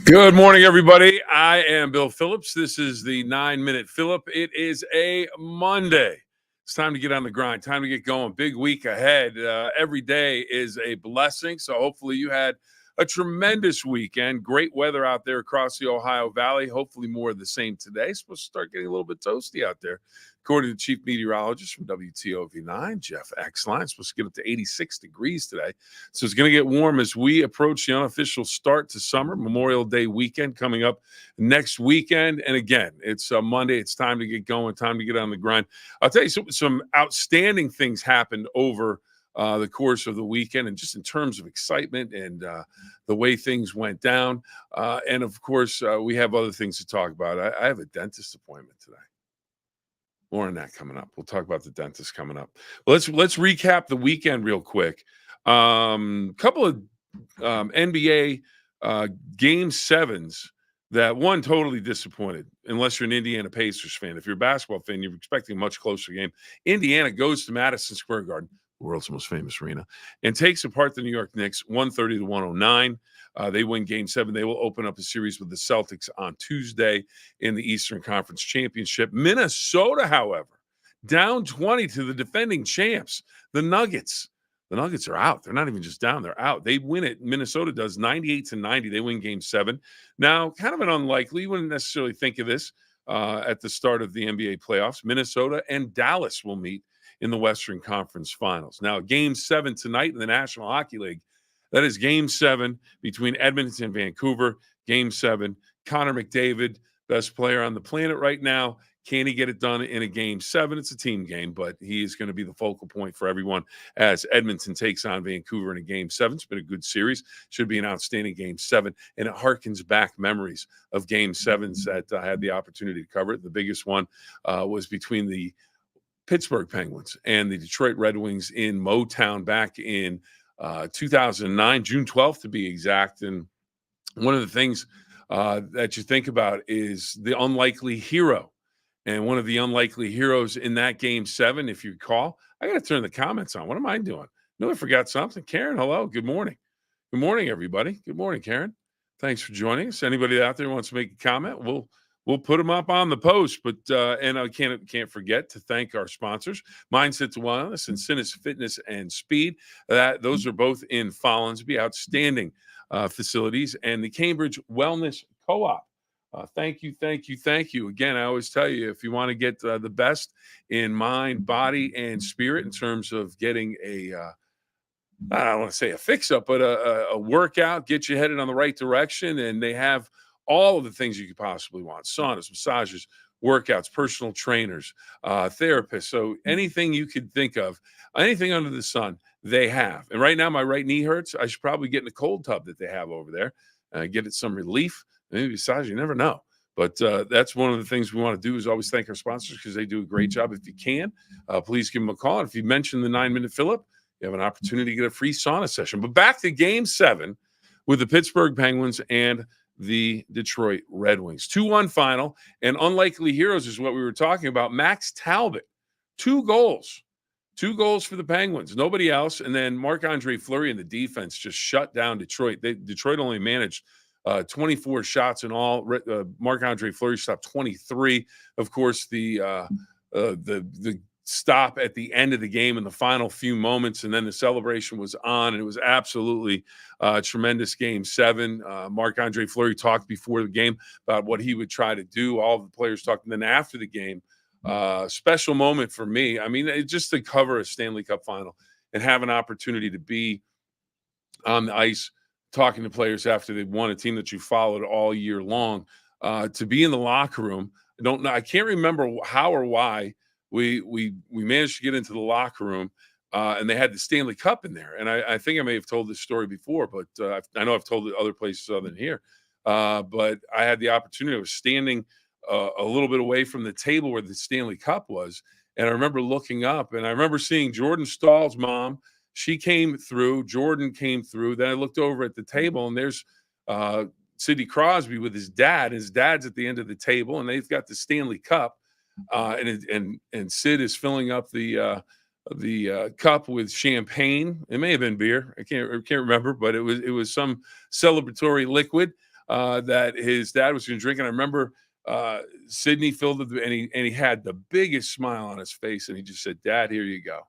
Good morning, everybody. I am Bill Phillips. This is the 9-Minute Phill-Up. It is a Monday. It's time to get on the grind, time to get going. Big week ahead. Every day is a blessing. So hopefully you had a tremendous weekend. Great weather out there across the Ohio Valley. Hopefully more of the same today. It's supposed to start getting a little bit toasty out there. According to the chief meteorologist from WTOV9, Jeff Exline, it's supposed to get up to 86 degrees today. So it's going to get warm as we approach the unofficial start to summer. Memorial Day weekend coming up next weekend. And again, it's Monday. It's time to get going, time to get on the grind. I'll tell you some outstanding things happened over the course of the weekend, and just in terms of excitement and the way things went down. And of course, we have other things to talk about. I have a dentist appointment today. More on that coming up. We'll talk about the dentist coming up. Well, let's recap the weekend real quick. Couple of NBA game sevens that one totally disappointed, unless you're an Indiana Pacers fan. If you're a basketball fan, you're expecting a much closer game. Indiana goes to Madison Square Garden, the world's most famous arena, and takes apart the New York Knicks 130-109. They win game seven. They will open up a series with the Celtics on Tuesday in the Eastern Conference Championship. Minnesota, however, down 20 to the defending champs, the Nuggets. The Nuggets are out. They're not even just down. They're out. They win it. Minnesota does 98-90. They win game seven. Now, kind of an unlikely. You wouldn't necessarily think of this at the start of the NBA playoffs. Minnesota and Dallas will meet in the Western Conference Finals. Now, game seven tonight in the National Hockey League. That is game seven between Edmonton and Vancouver. Game seven. Connor McDavid, best player on the planet right now. Can he get it done in a game seven? It's a team game, but he is going to be the focal point for everyone as Edmonton takes on Vancouver in a game seven. It's been a good series. Should be an outstanding game seven. And it harkens back memories of game sevens that I had the opportunity to cover. The biggest one was between the Pittsburgh Penguins and the Detroit Red Wings in Motown back in 2009, June 12th to be exact. And one of the things that you think about is the unlikely hero. And one of the unlikely heroes in that game seven, if you recall, I got to turn the comments on. What am I doing? No, I forgot something. Karen, hello. Good morning. Good morning, everybody. Good morning, Karen. Thanks for joining us. Anybody out there who wants to make a comment, we'll put them up on the post. But and I can't forget to thank our sponsors, Mindset to Wellness and Sinus Fitness and Speed. Those are both in Follinsby, outstanding facilities, and the Cambridge Wellness Co-op. Thank you. Again, I always tell you, if you want to get the best in mind, body, and spirit in terms of getting I don't want to say a fix-up, but a workout, get you headed on the right direction, and they have all of the things you could possibly want: saunas, massages, workouts, personal trainers, therapists. So anything you could think of, anything under the sun, they have. And right now, my right knee hurts. I should probably get in the cold tub that they have over there, get it some relief. Maybe massage, you never know. But that's one of the things we want to do is always thank our sponsors because they do a great job. If you can, please give them a call. And if you mention the 9-Minute Phill-Up, you have an opportunity to get a free sauna session. But back to game seven with the Pittsburgh Penguins and the Detroit Red Wings. 2-1 final, and unlikely heroes is what we were talking about. Max Talbot, 2 goals. 2 goals for the Penguins, nobody else. And then Marc-Andre Fleury and the defense just shut down Detroit. Detroit only managed 24 shots in all. Marc-Andre Fleury stopped 23. Of course, the stop at the end of the game in the final few moments, and then the celebration was on, and it was absolutely tremendous game seven. Marc-Andre Fleury talked before the game about what he would try to do. All the players talked, and then after the game, special moment for me. I mean, just to cover a Stanley Cup final and have an opportunity to be on the ice talking to players after they've won, a team that you followed all year long, to be in the locker room. I can't remember how or why we managed to get into the locker room, and they had the Stanley Cup in there. And I think I may have told this story before, but I know I've told it other places other than here. But I had the opportunity. I was standing a little bit away from the table where the Stanley Cup was, and I remember looking up, and I remember seeing Jordan Stahl's mom. She came through. Jordan came through. Then I looked over at the table, and there's Sidney Crosby with his dad. His dad's at the end of the table, and they've got the Stanley Cup. And Sid is filling up the cup with champagne. It may have been beer. I can't remember, but it was some celebratory liquid. that his dad was going to drink. And I remember Sydney filled it, and he had the biggest smile on his face, and he just said, "Dad, here you go."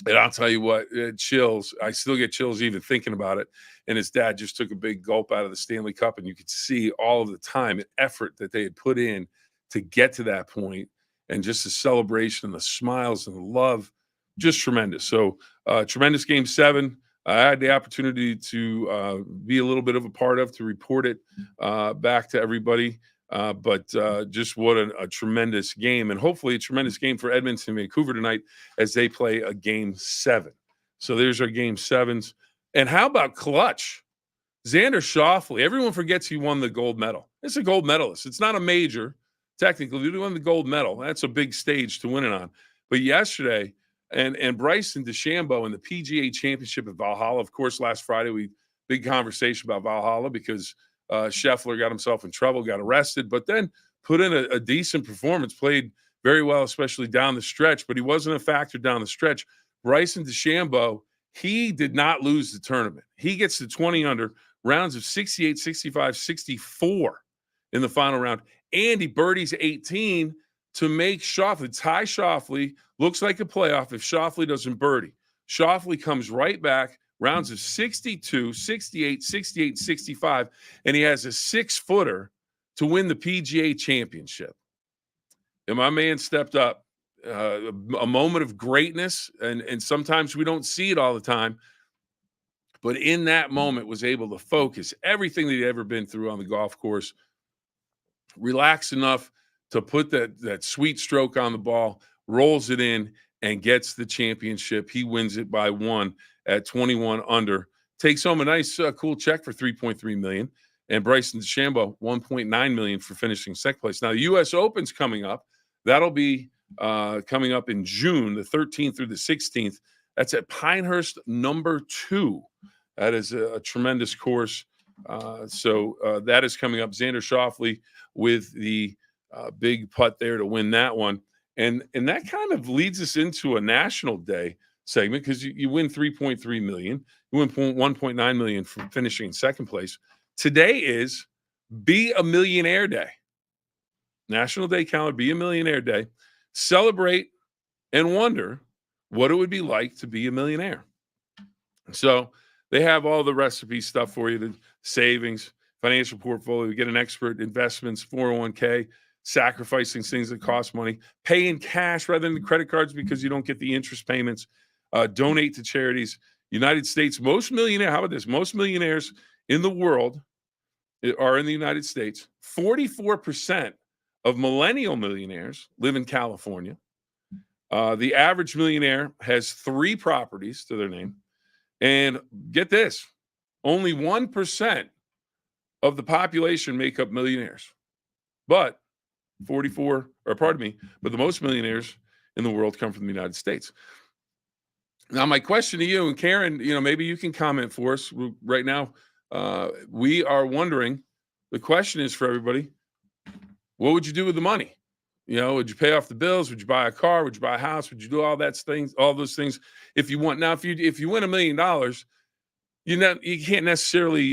And I'll tell you what, chills. I still get chills even thinking about it. And his dad just took a big gulp out of the Stanley Cup, and you could see all of the time and effort that they had put in to get to that point, and just the celebration and the smiles and the love, just tremendous. So, tremendous game 7. I had the opportunity to be a little bit of a part of, to report it back to everybody. But just what a tremendous game, and hopefully a tremendous game for Edmonton and Vancouver tonight as they play a game 7. So there's our game 7s. And how about clutch? Xander Schauffele. Everyone forgets he won the gold medal. It's a gold medalist. It's not a major, technically. He won the gold medal. That's a big stage to win it on. But yesterday, and Bryson DeChambeau in the PGA Championship at Valhalla. Of course, last Friday, big conversation about Valhalla because Scheffler got himself in trouble, got arrested, but then put in a decent performance, played very well, especially down the stretch, but he wasn't a factor down the stretch. Bryson DeChambeau, he did not lose the tournament. He gets to 20 under, rounds of 68, 65, 64 in the final round, and he birdies 18 to make Schauffele, tie Schauffele, looks like a playoff if Schauffele doesn't birdie. Schauffele comes right back, rounds of 62, 68, 68, 65, and he has a 6-footer to win the PGA Championship. And my man stepped up, a moment of greatness, and sometimes we don't see it all the time, but in that moment was able to focus everything that he'd ever been through on the golf course, relax enough to put that sweet stroke on the ball, rolls it in, and gets the championship. He wins it by 1 at 21 under. Takes home a nice, cool check for $3.3 million. And Bryson DeChambeau, $1.9 million for finishing second place. Now, the U.S. Open's coming up. That'll be coming up in June, the 13th through the 16th. That's at Pinehurst number 2. That is a tremendous course. So that is coming up. Xander Schauffele with the big putt there to win that one. And that kind of leads us into a National Day segment, because you win $3.3 million. You win $1.9 million for finishing in second place. Today is Be a Millionaire Day. National Day calendar, Be a Millionaire Day. Celebrate and wonder what it would be like to be a millionaire. So they have all the recipe stuff for you, the savings, financial portfolio, get an expert, investments, 401k, sacrificing things that cost money, pay in cash rather than credit cards because you don't get the interest payments, donate to charities. United States, most millionaires, how about this? Most millionaires in the world are in the United States. 44% of millennial millionaires live in California. The average millionaire has 3 properties to their name. And get this, only 1% of the population make up millionaires. But but the most millionaires in the world come from the United States. Now, my question to you, and Karen, maybe you can comment for us right now. We are wondering, the question is for everybody, what would you do with the money? Would you pay off the bills? Would you buy a car? Would you buy a house? Would you do all those things if you want? Now, if you win $1 million, you can't necessarily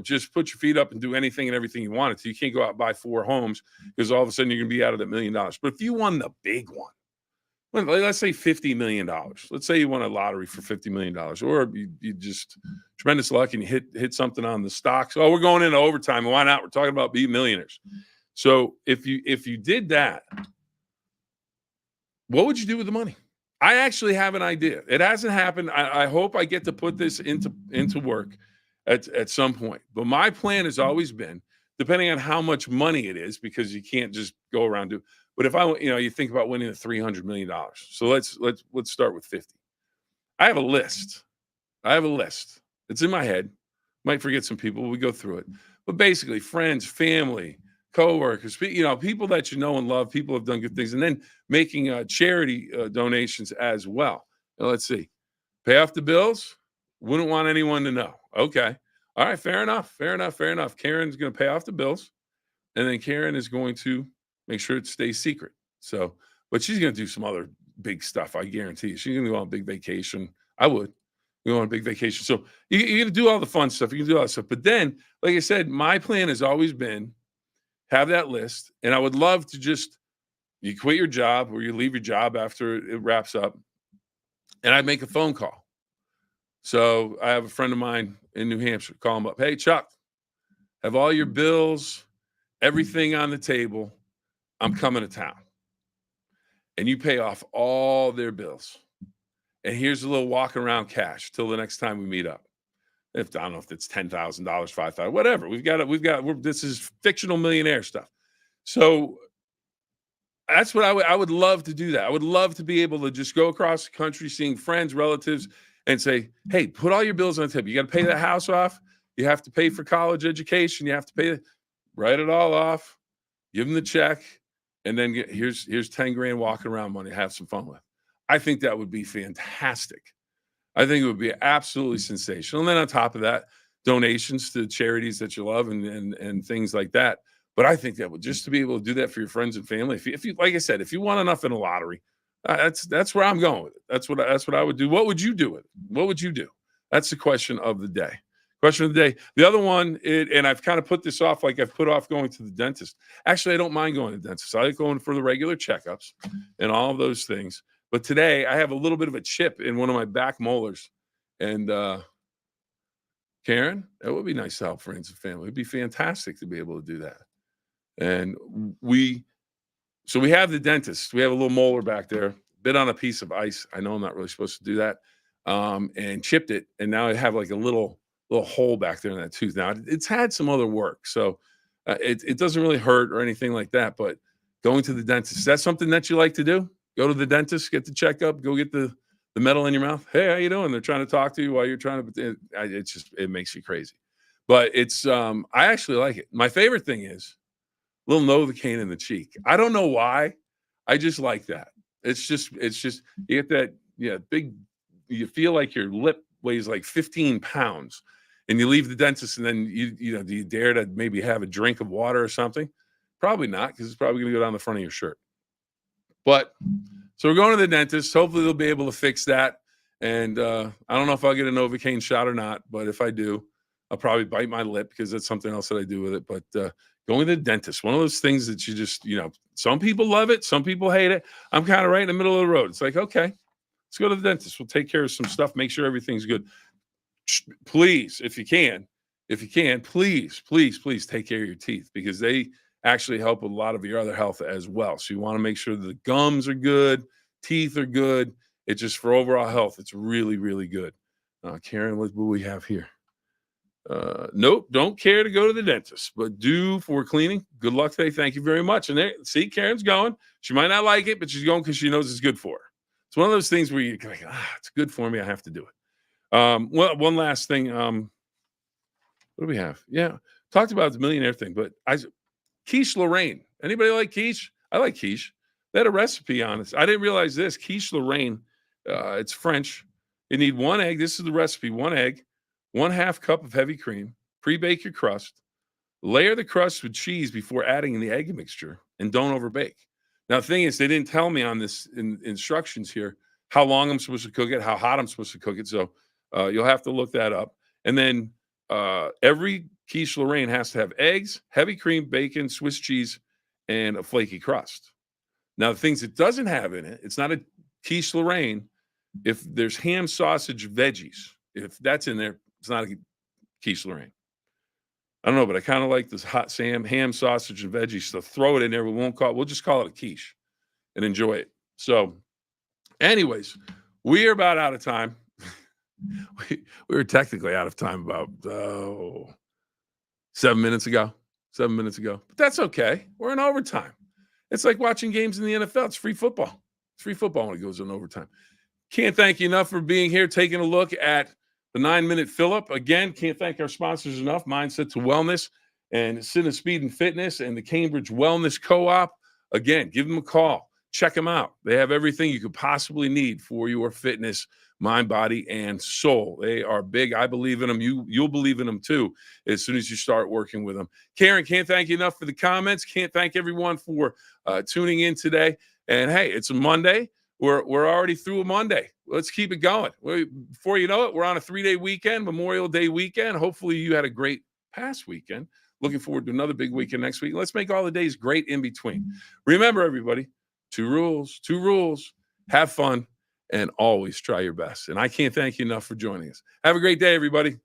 just put your feet up and do anything and everything you wanted to. You can't go out and buy 4 homes because all of a sudden you're going to be out of that $1 million. But if you won the big one, let's say $50 million. Let's say you won a lottery for $50 million, or you just tremendous luck and you hit something on the stocks. Oh, we're going into overtime. Why not? We're talking about being millionaires. So if you did that, what would you do with the money? I actually have an idea. It hasn't happened. I hope I get to put this into work at some point. But my plan has always been, depending on how much money it is, because you can't just go around do. But if you think about winning the $300 million. So let's start with 50. I have a list. It's in my head. Might forget some people. We go through it. But basically, friends, family, coworkers, people that you know and love, people have done good things, and then making charity donations as well. Now, let's see. Pay off the bills. Wouldn't want anyone to know. Okay. All right. Fair enough. Karen's going to pay off the bills, and then Karen is going to make sure it stays secret. So, but she's going to do some other big stuff. I guarantee you. She's going to go on a big vacation. I would. We go on a big vacation. So you got to do all the fun stuff. You can do all that stuff. But then, like I said, my plan has always been have that list. And I would love to just, you quit your job or you leave your job after it wraps up, and I'd make a phone call. So I have a friend of mine in New Hampshire, call him up. Hey, Chuck, have all your bills, everything on the table. I'm coming to town. And you pay off all their bills. And here's a little walk around cash till the next time we meet up. If I don't know if it's $10,000, $5,000, whatever. This is fictional millionaire stuff. So that's what I would love to do that. I would love to be able to just go across the country, seeing friends, relatives, and say, hey, put all your bills on the table. You got to pay that house off. You have to pay for college education. You have to pay, write it all off, give them the check, and then here's 10 grand walking around money to have some fun with. I think that would be fantastic. I think it would be absolutely sensational. And then on top of that, donations to charities that you love and things like that. But I think that would just to be able to do that for your friends and family. If you like I said, if you won enough in a lottery, that's where I'm going with it. That's what I would do. What would you do with it? What would you do? That's the question of the day. Question of the day. The other one, and I've kind of put this off, like I've put off going to the dentist. Actually, I don't mind going to the dentist. I like going for the regular checkups and all of those things. But today I have a little bit of a chip in one of my back molars. And Karen, it would be nice to help friends and family. It'd be fantastic to be able to do that. And we have the dentist. We have a little molar back there, bit on a piece of ice. I know I'm not really supposed to do that. And chipped it. And now I have like a little hole back there in that tooth. Now it's had some other work. So it doesn't really hurt or anything like that. But going to the dentist, that's something that you like to do? Go to the dentist, get the checkup, go get the metal in your mouth. Hey, how you doing? They're trying to talk to you while you're trying to, it makes you crazy. But it's, I actually like it. My favorite thing is a little Novocaine in the cheek. I don't know why. I just like that. It's just, you get that, big, you feel like your lip weighs like 15 pounds and you leave the dentist and then do you dare to maybe have a drink of water or something? Probably not, because it's probably going to go down the front of your shirt. But so we're going to the dentist. Hopefully they'll be able to fix that. And I don't know if I'll get a Novocaine shot or not, but if I do, I'll probably bite my lip because that's something else that I do with it. But going to the dentist, one of those things that you just, some people love it. Some people hate it. I'm kind of right in the middle of the road. It's like, okay, let's go to the dentist. We'll take care of some stuff. Make sure everything's good. Please, if you can, please take care of your teeth because they actually help with a lot of your other health as well. So you want to make sure that the gums are good, teeth are good. It's just for overall health. It's really, really good. Karen, what do we have here? Nope, don't care to go to the dentist, but do for cleaning. Good luck today. Thank you very much. And there, see, Karen's going. She might not like it, but she's going because she knows it's good for her. It's one of those things where you're like, it's good for me. I have to do it. One last thing. What do we have? Yeah, talked about the millionaire thing, but quiche Lorraine. Anybody like quiche? I like quiche. They had a recipe on it. I didn't realize this. Quiche Lorraine. It's French. You need 1 egg. This is the recipe. 1 egg, 1/2 cup of heavy cream. Pre-bake your crust. Layer the crust with cheese before adding in the egg mixture, and don't overbake. Now, the thing is, they didn't tell me on this instructions here how long I'm supposed to cook it, how hot I'm supposed to cook it. So you'll have to look that up. And then every quiche Lorraine has to have eggs, heavy cream, bacon, Swiss cheese, and a flaky crust. Now, the things it doesn't have in it, it's not a quiche Lorraine. If there's ham, sausage, veggies, if that's in there, it's not a quiche Lorraine. I don't know, but I kind of like this hot ham, sausage, and veggies. So throw it in there. We'll just call it a quiche and enjoy it. So, anyways, we are about out of time. we were technically out of time about 7 minutes ago. But that's okay. We're in overtime. It's like watching games in the NFL. It's free football. It's free football when it goes in overtime. Can't thank you enough for being here, taking a look at the 9-Minute Phill-Up. Again, can't thank our sponsors enough, Mindset to Wellness and Cine Speed and Fitness and the Cambridge Wellness Co-op. Again, give them a call. Check them out. They have everything you could possibly need for your fitness, mind, body, and soul. They are big. I believe in them. You'll believe in them too as soon as you start working with them. Karen, can't thank you enough for the comments. Can't thank everyone for tuning in today. And hey, it's a Monday. we're already through a Monday. Let's keep it going. Before you know it, we're on a 3-day weekend, Memorial Day weekend. Hopefully you had a great past weekend. Looking forward to another big weekend next week. Let's make all the days great in between. Remember, everybody, two rules, have fun, and always try your best. And I can't thank you enough for joining us. Have a great day, everybody.